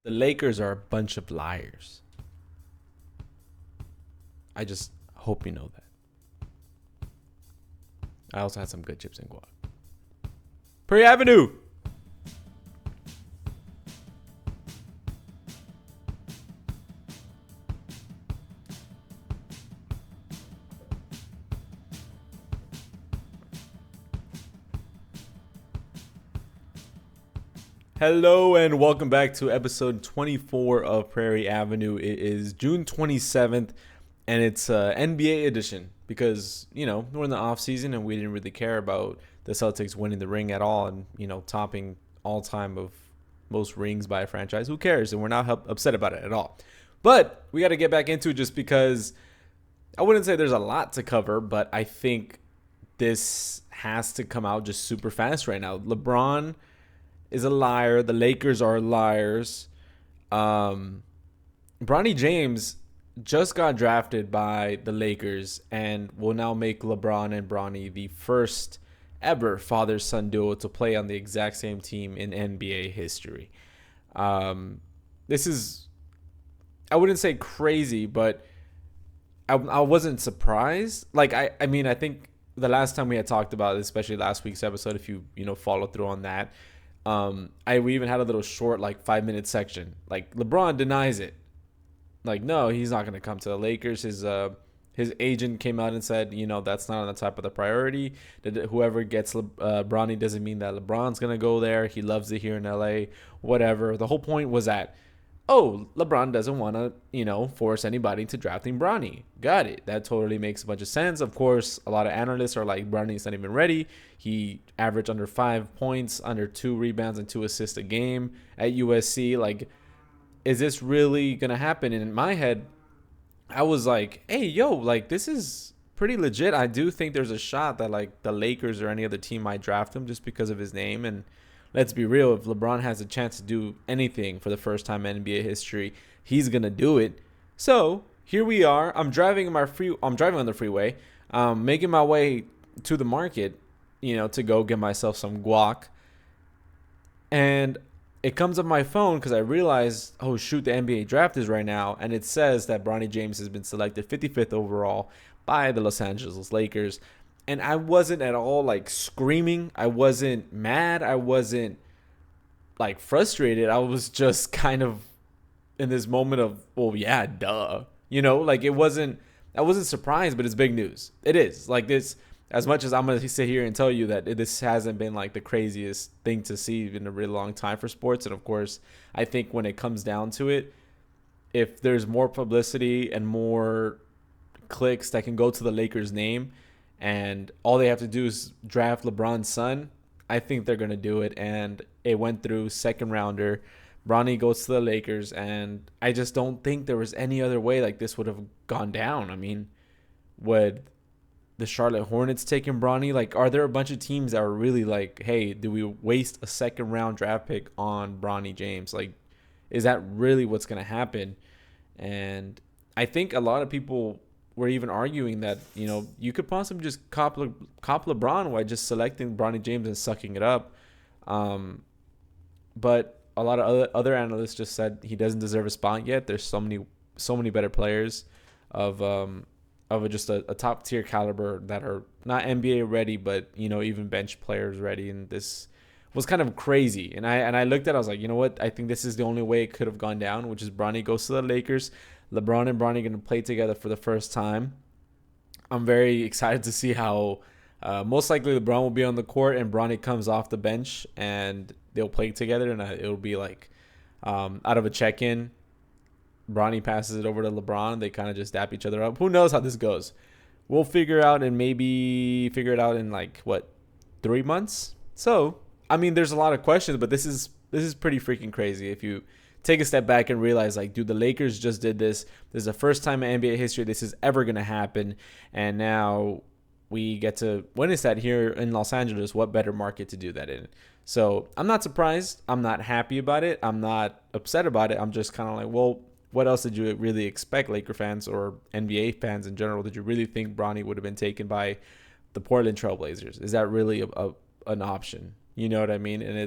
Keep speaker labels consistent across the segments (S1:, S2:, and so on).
S1: The Lakers are a bunch of liars. I just hope you know that. I also had some good chips and guac. Prairie Avenue. Hello and welcome back to episode 24 of Prairie Avenue. It is June 27th and it's NBA edition because, we're in the off season and we didn't really care about the Celtics winning the ring at all and, topping all time of most rings by a franchise. Who cares? And we're not upset about it at all. But we got to get back into it just because I wouldn't say there's a lot to cover, but I think this has to come out just super fast right now. LeBron is a liar. The Lakers are liars. Bronny James just got drafted by the Lakers and will now make LeBron and Bronny the first ever father-son duo to play on the exact same team in NBA history. This is, I wouldn't say crazy, but I wasn't surprised. I mean, I think the last time we had talked about it, especially last week's episode, if you follow through on that, we even had a little short 5-minute section. LeBron denies it. No, he's not going to come to the Lakers. His agent came out and said, that's not on the top of the priority. That whoever gets Bronny doesn't mean that LeBron's going to go there. He loves it here in LA, whatever. The whole point was that, LeBron doesn't want to, force anybody to drafting Bronny. Got it. That totally makes a bunch of sense. Of course, a lot of analysts are like, Bronny's not even ready. He averaged under 5 points, under 2 rebounds, and 2 assists a game at USC. Is this really going to happen? And in my head, I was like, hey, this is pretty legit. I do think there's a shot that, the Lakers or any other team might draft him just because of his name. And let's be real, if LeBron has a chance to do anything for the first time in NBA history, he's going to do it. So here we are. I'm driving on the freeway, making my way to the market, to go get myself some guac. And it comes up my phone because I realized, oh, shoot, the NBA draft is right now. And it says that Bronny James has been selected 55th overall by the Los Angeles Lakers. And I wasn't at all screaming. I wasn't mad. I wasn't frustrated. I was just kind of in this moment of, well, yeah, duh. I wasn't surprised, but it's big news. It is. This, as much as I'm going to sit here and tell you that this hasn't been the craziest thing to see in a really long time for sports. And of course, I think when it comes down to it, if there's more publicity and more clicks that can go to the Lakers name, and all they have to do is draft LeBron's son, I think they're going to do it. And it went through second rounder. Bronny goes to the Lakers. And I just don't think there was any other way this would have gone down. I mean, would the Charlotte Hornets taking Bronny? Are there a bunch of teams that are really hey, do we waste a second round draft pick on Bronny James? Is that really what's going to happen? And I think a lot of people were even arguing that, you could possibly just cop LeBron by just selecting Bronny James and sucking it up. But a lot of other analysts just said he doesn't deserve a spot yet. There's so many better players of just a top tier caliber that are not NBA ready, but even bench players ready. And this was kind of crazy. And I looked at it, I was like, you know what? I think this is the only way it could have gone down, which is Bronny goes to the Lakers. LeBron and Bronny are going to play together for the first time. I'm very excited to see how most likely LeBron will be on the court and Bronny comes off the bench and they'll play together. And it'll be out of a check-in, Bronny passes it over to LeBron. They kind of just dap each other up. Who knows how this goes? We'll figure it out in 3 months? So, I mean, there's a lot of questions, but this is pretty freaking crazy. If you take a step back and realize, dude, the Lakers just did this. This is the first time in NBA history this is ever going to happen. And now we get to witness that here in Los Angeles. What better market to do that in? So I'm not surprised. I'm not happy about it. I'm not upset about it. I'm just kind of well, what else did you really expect, Laker fans or NBA fans in general? Did you really think Bronny would have been taken by the Portland Trailblazers? Is that really an option? You know what I mean? And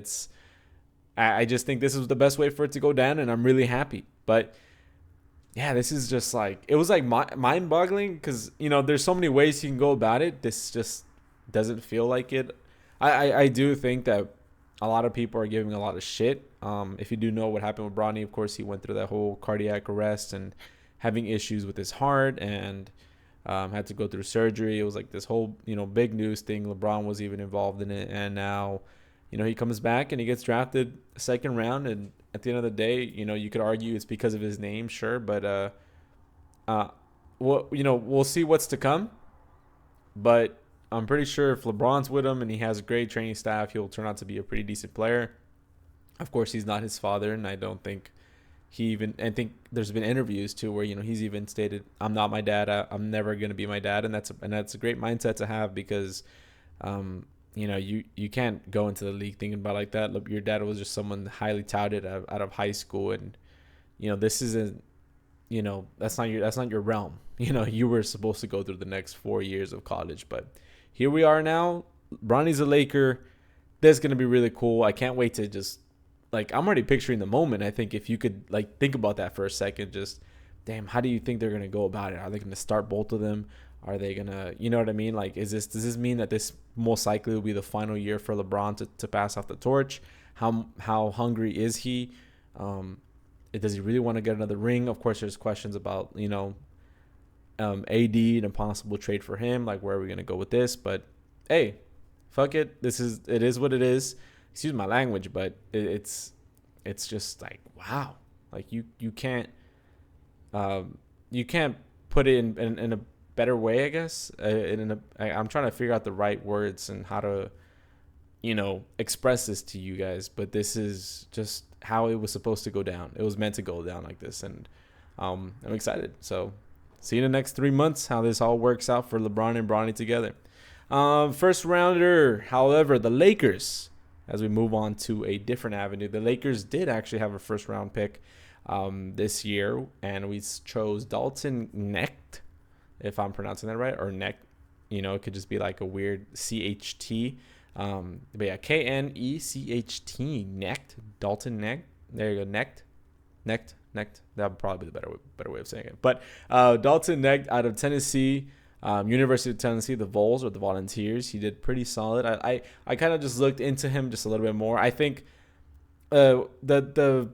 S1: I just think this is the best way for it to go down, and I'm really happy. But yeah, this is just like, it was like mind boggling because, there's so many ways you can go about it. This just doesn't feel like it. I do think that a lot of people are giving a lot of shit. If you do know what happened with Bronny, of course, he went through that whole cardiac arrest and having issues with his heart and had to go through surgery. It was like this whole, big news thing. LeBron was even involved in it. And now, he comes back and he gets drafted second round. And at the end of the day, you could argue it's because of his name, sure. But, we'll see what's to come. But I'm pretty sure if LeBron's with him and he has a great training staff, he'll turn out to be a pretty decent player. Of course, he's not his father, and I don't think I think there's been interviews too where, he's even stated, I'm not my dad. I'm never going to be my dad. And that's a great mindset to have because, you can't go into the league thinking about like that. Look, your dad was just someone highly touted out of high school. And, this isn't, that's not your realm. You were supposed to go through the next 4 years of college, but here we are now. Bronny's a Laker. That's going to be really cool. I can't wait to just, I'm already picturing the moment. I think if you could, think about that for a second, just, damn, how do you think they're going to go about it? Are they going to start both of them? Are they going to, you know what I mean? Does this mean that this most likely will be the final year for LeBron to pass off the torch? How hungry is he? Does he really want to get another ring? Of course, there's questions about, AD and a possible trade for him. Where are we going to go with this? But, hey, fuck it. It is what it is. Excuse my language, but it's just wow. You can't put it in a better way, I guess. I'm trying to figure out the right words and how to, express this to you guys. But this is just how it was supposed to go down. It was meant to go down like this, and I'm excited. So see you in the next 3 months how this all works out for LeBron and Bronny together. First rounder, however, the Lakers. As we move on to a different avenue, the Lakers did actually have a first round pick this year, and we chose Dalton Knecht, if I'm pronouncing that right, or Knecht. It could just be like a weird CHT. But yeah, Knecht, Knecht, Dalton Knecht. There you go, Knecht. That would probably be the better way of saying it. But Dalton Knecht out of Tennessee. University of Tennessee, the Vols or the Volunteers. He did pretty solid. I kind of just looked into him just a little bit more. I think the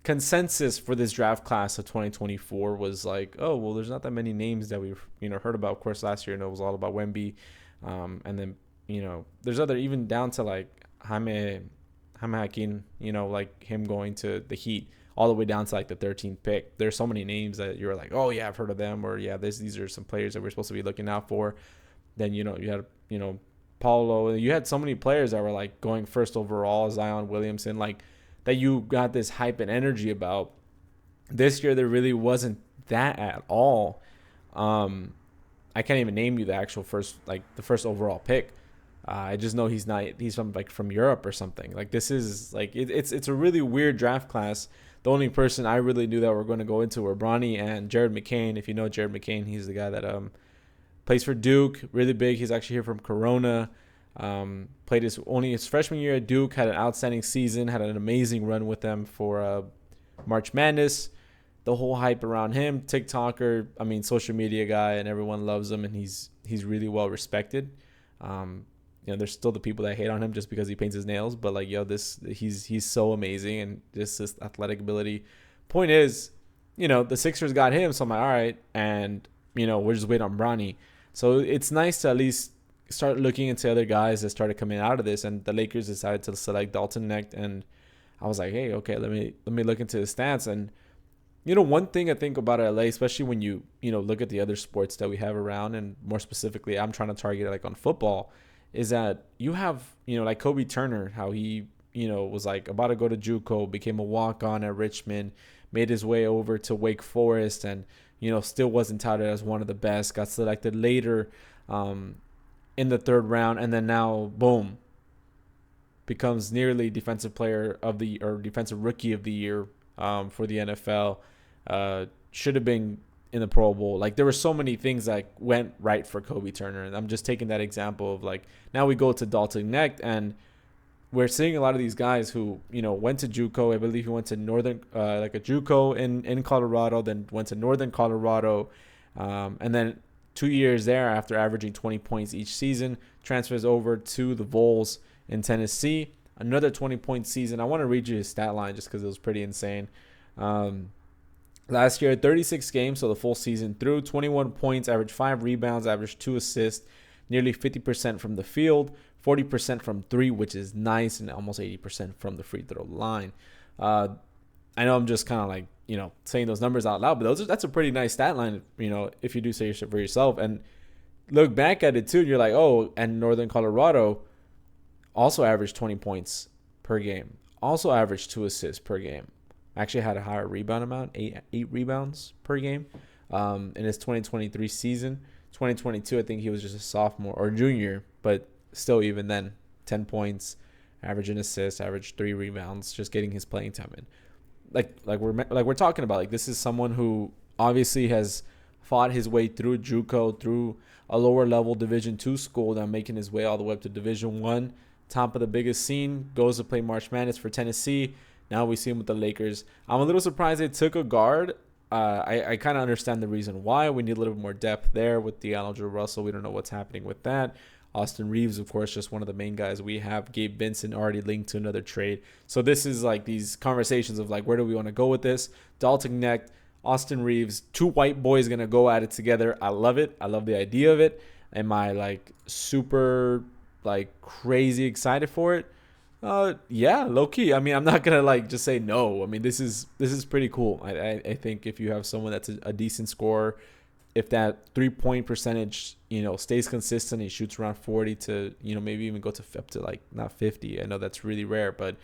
S1: consensus for this draft class of 2024 was there's not that many names that we've heard about. Of course, last year it was all about Wemby, and then there's other, even down to Jaime Hakeem, him going to the Heat, all the way down to the 13th pick. There's so many names that you're oh yeah, I've heard of them, or yeah, these are some players that we're supposed to be looking out for. Then you had Paulo. You had so many players that were going first overall, Zion Williamson, that you got this hype and energy about. This year there really wasn't that at all. I can't even name you the actual first the first overall pick. I just know he's from Europe or something. This is it's a really weird draft class. The only person I really knew that we're going to go into were Bronny and Jared McCain. If you know Jared McCain, he's the guy that plays for Duke, really big. He's actually here from Corona. Played his freshman year at Duke, had an outstanding season, had an amazing run with them for March Madness. The whole hype around him, TikToker, social media guy, and everyone loves him, and he's really well respected. There's still the people that hate on him just because he paints his nails, but he's so amazing, and just this athletic ability. Point is, the Sixers got him, so I'm all right, and we're just waiting on Bronny. So it's nice to at least start looking into other guys that started coming out of this, and the Lakers decided to select Dalton Knecht, and I was hey, okay, let me look into his stats. And one thing I think about LA, especially when you look at the other sports that we have around, and more specifically, I'm trying to target on football, is that you have, Kobe Turner, how he, was about to go to JUCO, became a walk-on at Richmond, made his way over to Wake Forest, and, still wasn't touted as one of the best, got selected later in the third round, and then now, boom, becomes nearly defensive rookie of the year for the NFL. Should have been in the Pro Bowl. There were so many things that went right for Kobe Turner. And I'm just taking that example of now we go to Dalton Knecht, and we're seeing a lot of these guys who, went to JUCO. I believe he went to Northern, like a JUCO in Colorado, then went to Northern Colorado, and then 2 years there after averaging 20 points each season, transfers over to the Vols in Tennessee. Another 20-point season. I want to read you his stat line just because it was pretty insane. Last year, 36 games, so the full season through, 21 points, averaged 5 rebounds, averaged 2 assists, nearly 50% from the field, 40% from 3, which is nice, and almost 80% from the free throw line. I know I'm just kind of like, saying those numbers out loud, but that's a pretty nice stat line, if you do say it for yourself. And look back at it too, and you're like, oh, and Northern Colorado also averaged 20 points per game, also averaged 2 assists per game. Actually had a higher rebound amount, eight rebounds per game in his 2023 season. 2022, I think he was just a sophomore or junior, but still, even then, 10 points, average an assist, average 3 rebounds, just getting his playing time in. Like we're talking about, like, this is someone who obviously has fought his way through JUCO, through a lower level Division II school, now making his way all the way up to Division I, top of the biggest scene, goes to play March Madness for Tennessee. Now we see him with the Lakers. I'm a little surprised they took a guard. I kind of understand the reason why. We need a little bit more depth there with D'Angelo Russell. We don't know what's happening with that. Austin Reeves, of course, just one of the main guys we have. Gabe Vincent already linked to another trade. So this is like these conversations of like, where do we want to go with this? Dalton Knecht, Austin Reeves, 2 white boys going to go at it together. I love it. I love the idea of it. Am I like super like crazy excited for it? Yeah, low key. I mean, I'm not gonna like just say no. I mean, this is pretty cool. I think if you have someone that's a decent scorer, if that 3-point percentage, stays consistent, he shoots around 40 to, maybe even go to up to like not 50. I know that's really rare, but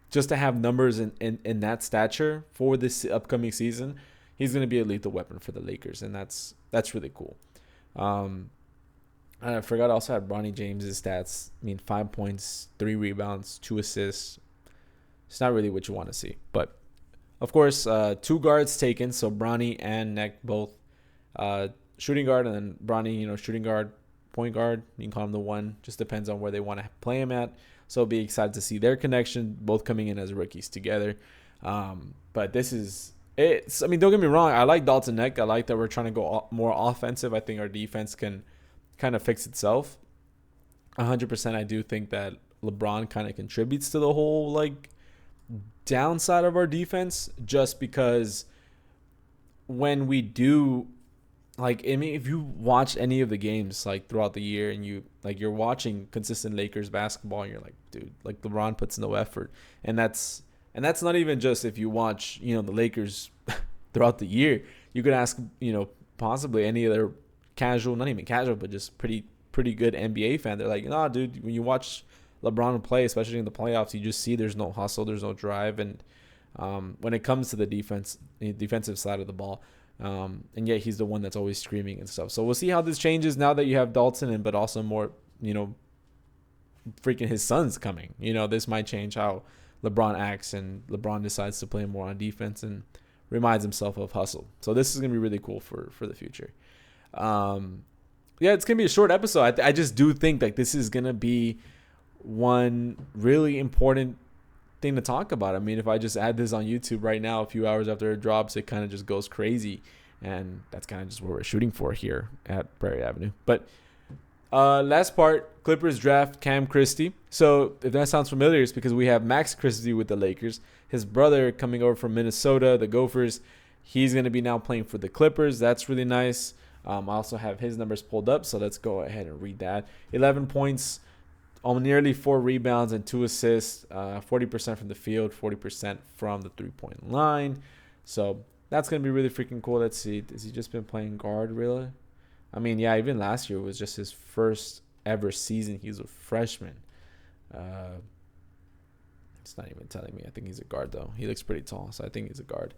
S1: just to have numbers in that stature for this upcoming season, he's gonna be a lethal weapon for the Lakers, and that's really cool. I forgot I also had Bronny James's stats. I mean, 5 points, 3 rebounds, 2 assists. It's not really what you want to see. But, of course, 2 guards taken. So, Bronny and Knecht both shooting guard. And then Bronny, shooting guard, point guard. You can call him the one. Just depends on where they want to play him at. So, I'll be excited to see their connection, both coming in as rookies together. But this is... I mean, don't get me wrong. I like Dalton Knecht. I like that we're trying to go more offensive. I think our defense can kind of fix itself. 100%. I do think that LeBron kind of contributes to the whole like downside of our defense, just because when we do, like, I mean, if you watch any of the games like throughout the year and you're watching consistent Lakers basketball and you're like, dude, like LeBron puts no effort. And that's not even just if you watch, the Lakers throughout the year. You could ask, possibly any other casual, not even casual, but just pretty good NBA fan. They're like, nah, dude, when you watch LeBron play, especially in the playoffs, you just see there's no hustle, there's no drive. And when it comes to the defensive side of the ball, and yet he's the one that's always screaming and stuff. So we'll see how this changes now that you have Dalton, but also more, freaking his son's coming. This might change how LeBron acts, and LeBron decides to play more on defense and reminds himself of hustle. So this is going to be really cool for the future. It's gonna be a short episode. I just do think like this is gonna be one really important thing to talk about. I mean, if I just add this on YouTube right now, a few hours after it drops, it kind of just goes crazy, and that's kind of just what we're shooting for here at Prairie Avenue. But last part, Clippers draft Cam Christie. So if that sounds familiar, it's because we have Max Christie with the Lakers, his brother coming over from Minnesota, the Gophers. He's gonna be now playing for the Clippers. That's really nice. I also have his numbers pulled up, so let's go ahead and read that. 11 points, nearly 4 rebounds and 2 assists, 40% from the field, 40% from the 3-point line. So that's going to be really freaking cool. Let's see. Has he just been playing guard, really? I mean, yeah, even last year was just his first ever season. He was a freshman. It's not even telling me. I think he's a guard, though. He looks pretty tall, so I think he's a guard.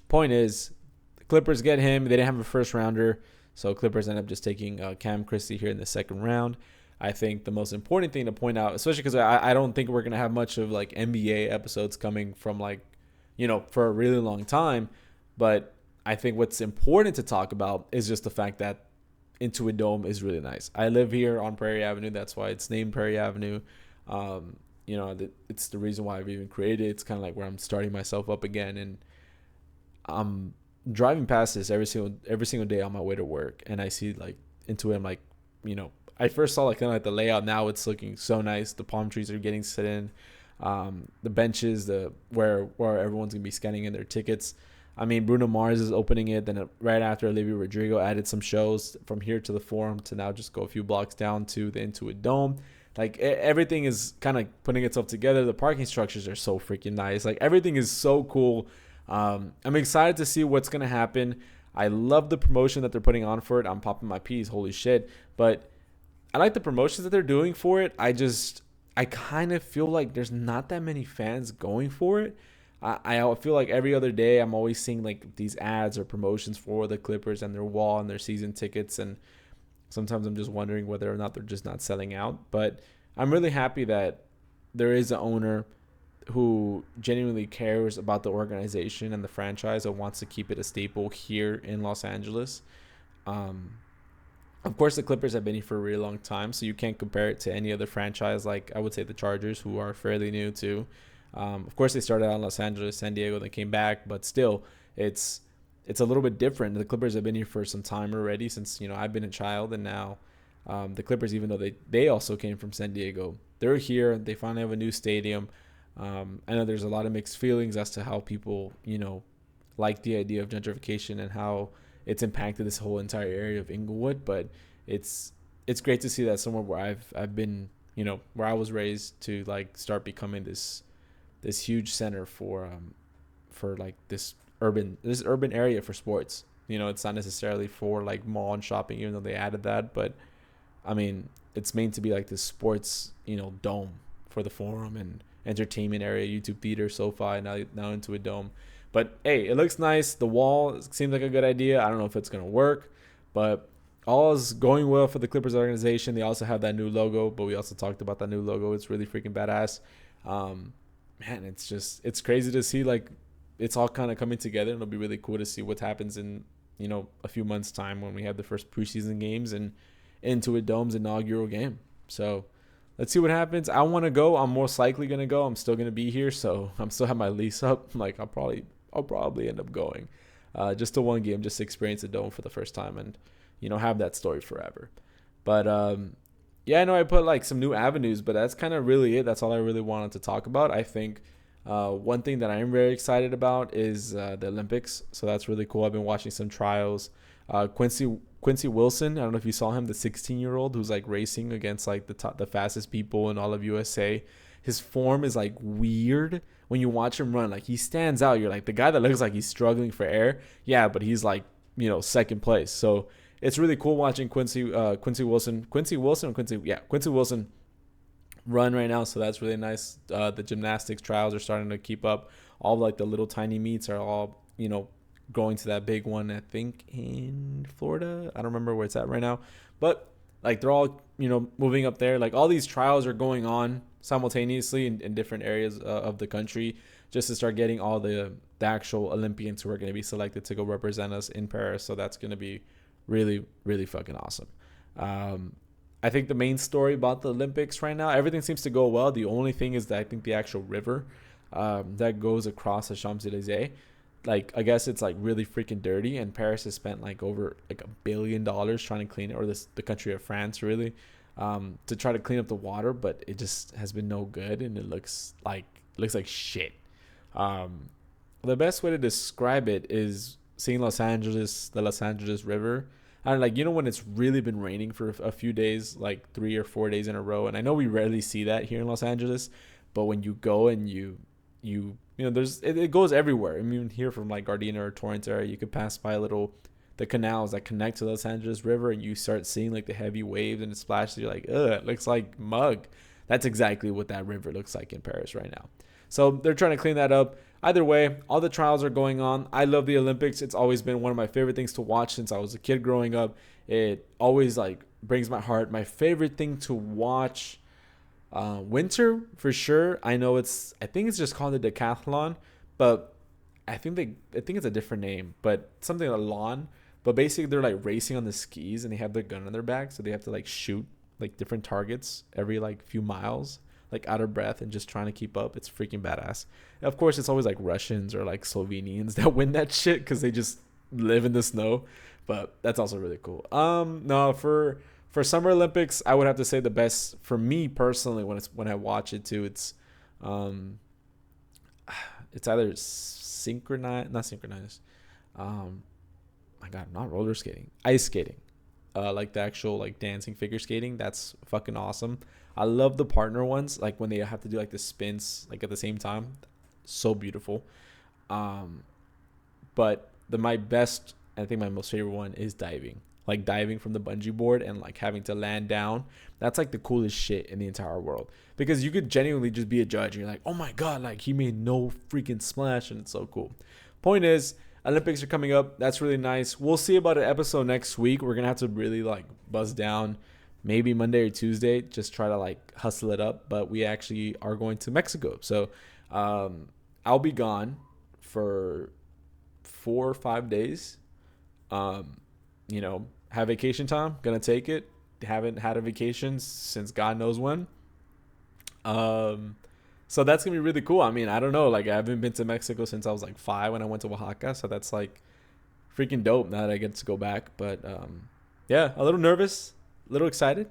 S1: Point is, the Clippers get him. They didn't have a first rounder. So Clippers end up just taking Cam Christie here in the second round. I think the most important thing to point out, especially because I don't think we're going to have much of like NBA episodes coming from like, for a really long time. But I think what's important to talk about is just the fact that Intuit Dome is really nice. I live here on Prairie Avenue. That's why it's named Prairie Avenue. it's the reason why I've even created it. It's kind of like where I'm starting myself up again, and I'm driving past this every single day on my way to work, and I see like into it. I'm like, I first saw like kind of like the layout. Now it's looking so nice. The palm trees are getting set in, the benches, the where everyone's gonna be scanning in their tickets. I mean, Bruno Mars is opening it. Then right after, Olivia Rodrigo added some shows from here to the Forum to now just go a few blocks down to the Intuit Dome. Like everything is kind of putting itself together. The parking structures are so freaking nice. Like everything is so cool. I'm excited to see what's gonna happen. I love the promotion that they're putting on for it. I'm popping my peas. Holy shit! But I like the promotions that they're doing for it. I kind of feel like there's not that many fans going for it. I feel like every other day I'm always seeing like these ads or promotions for the Clippers and their wall and their season tickets, and sometimes I'm just wondering whether or not they're just not selling out. But I'm really happy that there is an owner who genuinely cares about the organization and the franchise and wants to keep it a staple here in Los Angeles. Um, of course, the Clippers have been here for a really long time, so you can't compare it to any other franchise like I would say the Chargers, who are fairly new too. Of course, they started out in Los Angeles, San Diego, they came back, but still, it's it's a little bit different. The Clippers have been here for some time already, since I've been a child, and now the Clippers, even though they also came from San Diego, they're here. They finally have a new stadium. I know there's a lot of mixed feelings as to how people like the idea of gentrification and how it's impacted this whole entire area of Inglewood, but it's great to see that somewhere where I've been, where I was raised, to like start becoming this huge center for like this urban area for sports. It's not necessarily for like mall and shopping, even though they added that, but I mean, it's meant to be like this sports, dome for the Forum and entertainment area, YouTube theater, SoFi, now into a dome. But hey, it looks nice. The wall seems like a good idea. I don't know if it's gonna work, but all is going well for the Clippers organization. They also have that new logo, but we also talked about that new logo. It's really freaking badass. Man, it's crazy to see like it's all kind of coming together. It'll be really cool to see what happens in a few months time when we have the first preseason games and Intuit Dome's inaugural game. So let's see what happens. I want to go. I'm most likely gonna go. I'm still gonna be here, so I'm still have my lease up. Like I'll probably end up going, just to one game, just to experience the dome for the first time, and have that story forever. But yeah, I know I put like some new avenues, but that's kind of really it. That's all I really wanted to talk about. I think one thing that I'm very excited about is the Olympics. So that's really cool. I've been watching some trials. Quincy Wilson, I don't know if you saw him, the 16-year-old who's like racing against like the fastest people in all of USA. His form is like weird when you watch him run. Like he stands out. You're like, the guy that looks like he's struggling for air. Yeah, but he's like, second place. So it's really cool watching Quincy Wilson run right now. So that's really nice. The gymnastics trials are starting to keep up. All like the little tiny meets are all, going to that big one, I think in Florida. I don't remember where it's at right now, but like they're all, moving up there. Like all these trials are going on simultaneously in different areas of the country, just to start getting all the actual Olympians who are going to be selected to go represent us in Paris. So that's going to be really, really fucking awesome. I think the main story about the Olympics right now, everything seems to go well. The only thing is that I think the actual river that goes across the Champs-Elysees, like I guess it's like really freaking dirty, and Paris has spent like over like $1 billion trying to clean it, or the country of France really, to try to clean up the water, but it just has been no good, and it looks like shit. The best way to describe it is seeing the Los Angeles River. And like when it's really been raining for a few days, like 3 or 4 days in a row, and I know we rarely see that here in Los Angeles, but when you go and you there's it goes everywhere. I mean, here from like Gardena or Torrance area, you could pass by the canals that connect to the Los Angeles River, and you start seeing like the heavy waves and it splashes. You're like, ugh, it looks like mug. That's exactly what that river looks like in Paris right now. So they're trying to clean that up. Either way, all the trials are going on. I love the Olympics. It's always been one of my favorite things to watch since I was a kid growing up. It always like brings my heart. My favorite thing to watch, winter for sure. I think it's just called the decathlon, but I think it's a different name, but something like lawn. But basically they're like racing on the skis, and they have their gun on their back, so they have to like shoot like different targets every like few miles. like out of breath and just trying to keep up. It's freaking badass. Of course, it's always like Russians or like Slovenians that win that shit because they just live in the snow. But that's also really cool. No, for Summer Olympics, I would have to say the best for me personally when I watch it too. Um, it's either synchronized, not synchronized. My God, not roller skating, ice skating. Like the actual like dancing figure skating. That's fucking awesome. I love the partner ones, like when they have to do like the spins like at the same time. So beautiful. Um, but my best, I think my most favorite one is diving. Like diving from the bungee board and like having to land down. That's like the coolest shit in the entire world. Because you could genuinely just be a judge. And you're like, oh my God, like he made no freaking splash. And it's so cool. Point is, Olympics are coming up. That's really nice. We'll see about an episode next week. We're going to have to really like buzz down maybe Monday or Tuesday. Just try to like hustle it up. But we actually are going to Mexico. So I'll be gone for 4 or 5 days. Have vacation time. Gonna take it. Haven't had a vacation since God knows when. So that's gonna be really cool. I mean, I don't know. Like, I haven't been to Mexico since I was like 5 when I went to Oaxaca. So that's like freaking dope now that I get to go back. But yeah, a little nervous, a little excited.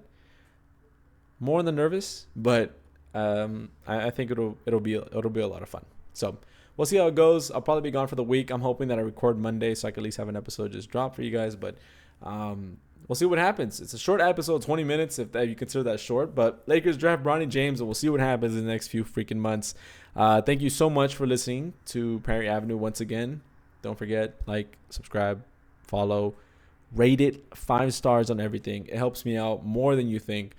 S1: More than nervous, but I think it'll be a lot of fun. So we'll see how it goes. I'll probably be gone for the week. I'm hoping that I record Monday so I can at least have an episode just drop for you guys. But we'll see what happens. It's a short episode, 20 minutes, if you consider that short. But Lakers draft Bronny James, and we'll see what happens in the next few freaking months. Thank you so much for listening to Prairie Avenue once again. Don't forget, like, subscribe, follow, rate it 5 stars on everything. It helps me out more than you think.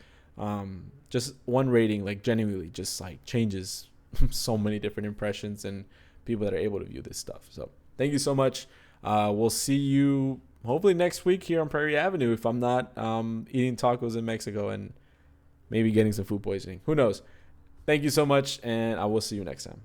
S1: Just one rating, like, genuinely just like changes so many different impressions and people that are able to view this stuff. So thank you so much. We'll see you hopefully next week here on Prairie Avenue if I'm not eating tacos in Mexico and maybe getting some food poisoning. Who knows? Thank you so much, and I will see you next time.